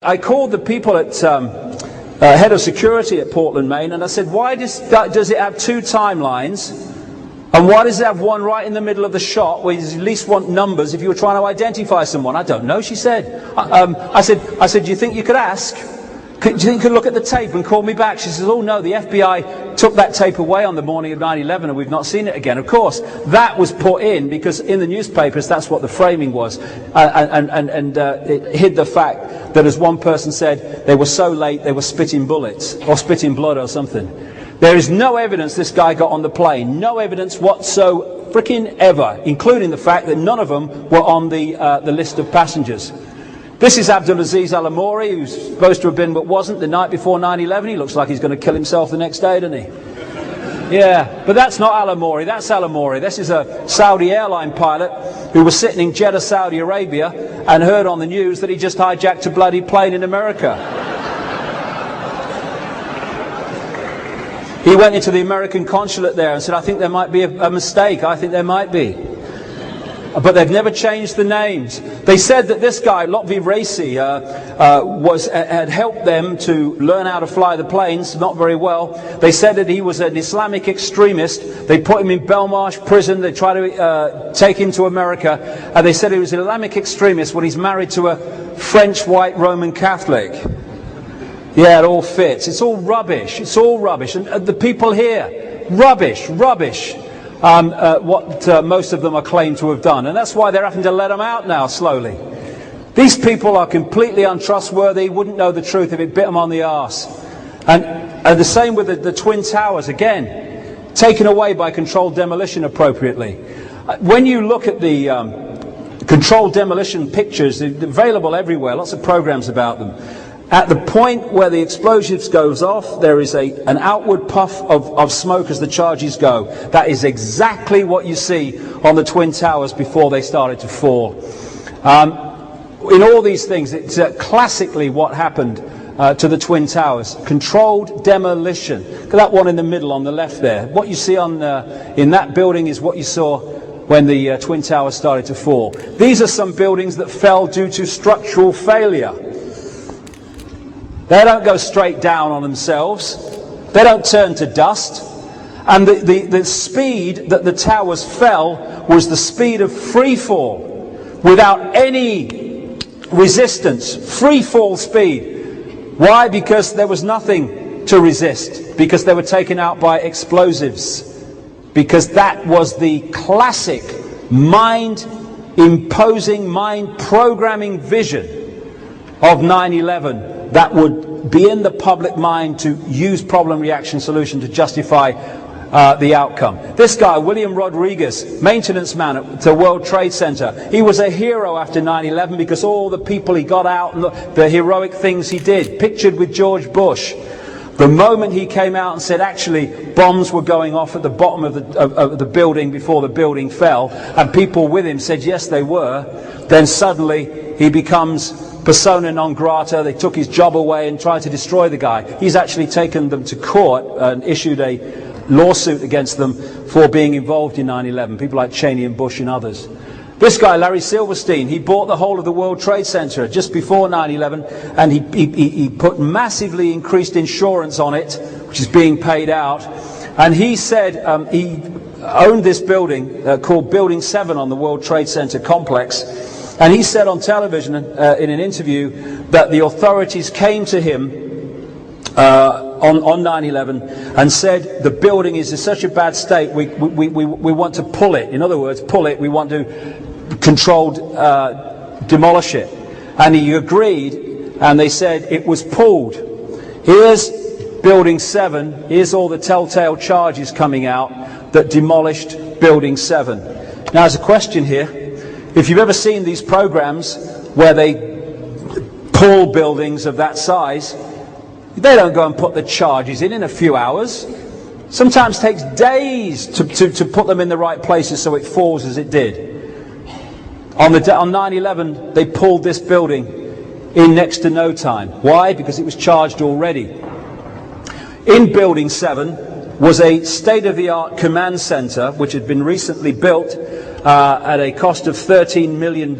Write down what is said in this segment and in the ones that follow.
I called the people at head of security at Portland, Maine, and I said, why does it have two timelines? And why does it have one right in the middle of the shot where you at least want numbers if you were trying to identify someone? I don't know, she said. I said, do you think you could ask? Do you think you could look at the tape and call me back? She says, oh no, the FBI took that tape away on the morning of 9/11 and we've not seen it again. Of course, that was put in because in the newspapers that's what the framing was. And it hid the fact that, as one person said, they were so late they were spitting bullets or spitting blood or something. There is no evidence this guy got on the plane. No evidence whatsoever, frickin' ever, including the fact that none of them were on the list of passengers. This is Abdulaziz Al-Amouri, who's supposed to have been but wasn't the night before 9/11. He looks like he's going to kill himself the next day, doesn't he? Yeah, but that's not Al-Amouri, that's Al-Amouri. This is a Saudi airline pilot who was sitting in Jeddah, Saudi Arabia, and heard on the news that he just hijacked a bloody plane in America. He went into the American consulate there and said, I think there might be a mistake, I think there might be. But they've never changed the names. They said that this guy, Lotfi Raisi, had helped them to learn how to fly the planes, not very well. They said that he was an Islamic extremist. They put him in Belmarsh prison. They tried to take him to America. And they said he was an Islamic extremist when he's married to a French white Roman Catholic. Yeah, it all fits. It's all rubbish. It's all rubbish. And the people here, rubbish, rubbish. What most of them are claimed to have done. And that's why they're having to let them out now, slowly. These people are completely untrustworthy, wouldn't know the truth if it bit them on the arse. And the same with the Twin Towers, again, taken away by controlled demolition appropriately. When you look at the controlled demolition pictures, they're available everywhere, lots of programs about them. At the point where the explosives goes off, there is an outward puff of smoke as the charges go. That is exactly what you see on the Twin Towers before they started to fall. In all these things, it's classically what happened to the Twin Towers. Controlled demolition. Look at that one in the middle on the left there. What you see in that building is what you saw when the Twin Towers started to fall. These are some buildings that fell due to structural failure. They don't go straight down on themselves. They don't turn to dust. And the speed that the towers fell was the speed of free fall, without any resistance. Free fall speed. Why? Because there was nothing to resist. Because they were taken out by explosives. Because that was the classic mind-imposing, mind-programming vision of 9/11. That would be in the public mind to use problem reaction solution to justify the outcome. This guy, William Rodriguez, maintenance man at the World Trade Center, he was a hero after 9/11 because all the people he got out and the heroic things he did, pictured with George Bush. The moment he came out and said actually bombs were going off at the bottom of the building before the building fell, and people with him said yes they were, then suddenly he becomes persona non grata. They took his job away and tried to destroy the guy. He's actually taken them to court and issued a lawsuit against them for being involved in 9/11. People like Cheney and Bush and others. This guy, Larry Silverstein, he bought the whole of the World Trade Center just before 9/11, and he put massively increased insurance on it, which is being paid out. And he said he owned this building called Building 7 on the World Trade Center complex. And he said on television in an interview that the authorities came to him on 9/11 and said the building is in such a bad state we want to pull it. In other words, pull it. We want to controlled demolish it. And he agreed, and they said it was pulled. Here's Building 7. Here's all the telltale charges coming out that demolished Building 7. Now, there's a question here. If you've ever seen these programs where they pull buildings of that size, they don't go and put the charges in a few hours. Sometimes takes days to put them in the right places so it falls as it did. On 9/11, they pulled this building in next to no time. Why? Because it was charged already. In Building 7 was a state-of-the-art command center which had been recently built at a cost of $13 million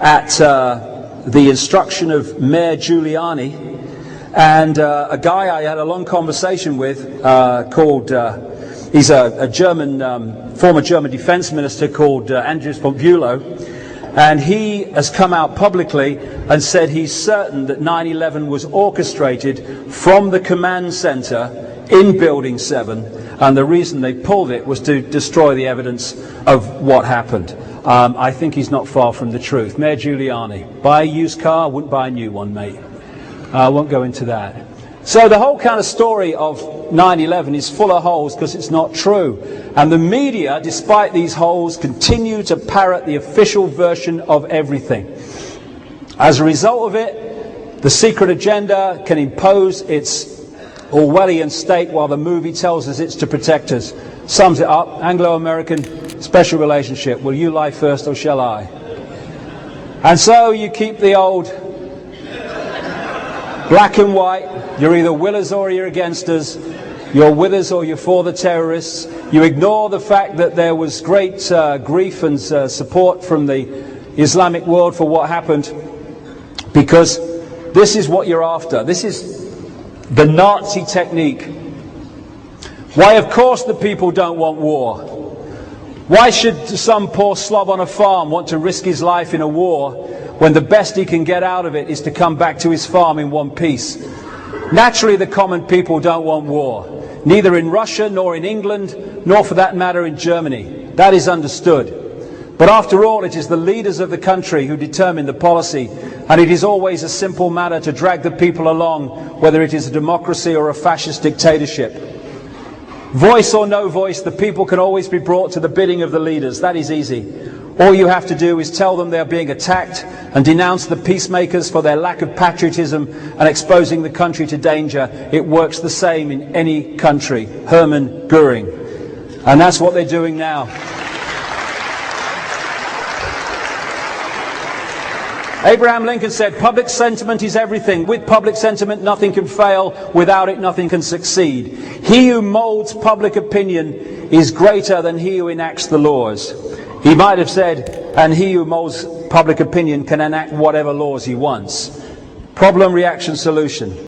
at the instruction of Mayor Giuliani, and a guy I had a long conversation with called, he's a German, former German defense minister called Andreas von Bülow, and he has come out publicly and said he's certain that 9/11 was orchestrated from the command center in Building 7, and the reason they pulled it was to destroy the evidence of what happened. I think he's not far from the truth. Mayor Giuliani, buy a used car, wouldn't buy a new one, mate. I won't go into that. So the whole kind of story of 9/11 is full of holes because it's not true. And the media, despite these holes, continue to parrot the official version of everything. As a result of it, the secret agenda can impose its Orwellian state while the movie tells us it's to protect us. Sums it up: Anglo-American special relationship. Will you lie first or shall I? And so you keep the old black and white. You're either with us or you're against us. You're with us or you're for the terrorists. You ignore the fact that there was great grief and support from the Islamic world for what happened, because this is what you're after. This is the Nazi technique. Why, of course, the people don't want war. Why should some poor slob on a farm want to risk his life in a war when the best he can get out of it is to come back to his farm in one piece? Naturally, the common people don't want war, neither in Russia, nor in England, nor for that matter in Germany. That is understood. But after all, it is the leaders of the country who determine the policy, and it is always a simple matter to drag the people along, whether it is a democracy or a fascist dictatorship. Voice or no voice, the people can always be brought to the bidding of the leaders. That is easy. All you have to do is tell them they are being attacked and denounce the peacemakers for their lack of patriotism and exposing the country to danger. It works the same in any country. Hermann Göring. And that's what they're doing now. Abraham Lincoln said, public sentiment is everything. With public sentiment, nothing can fail. Without it, nothing can succeed. He who molds public opinion is greater than he who enacts the laws. He might have said, and he who molds public opinion can enact whatever laws he wants. Problem, reaction, solution.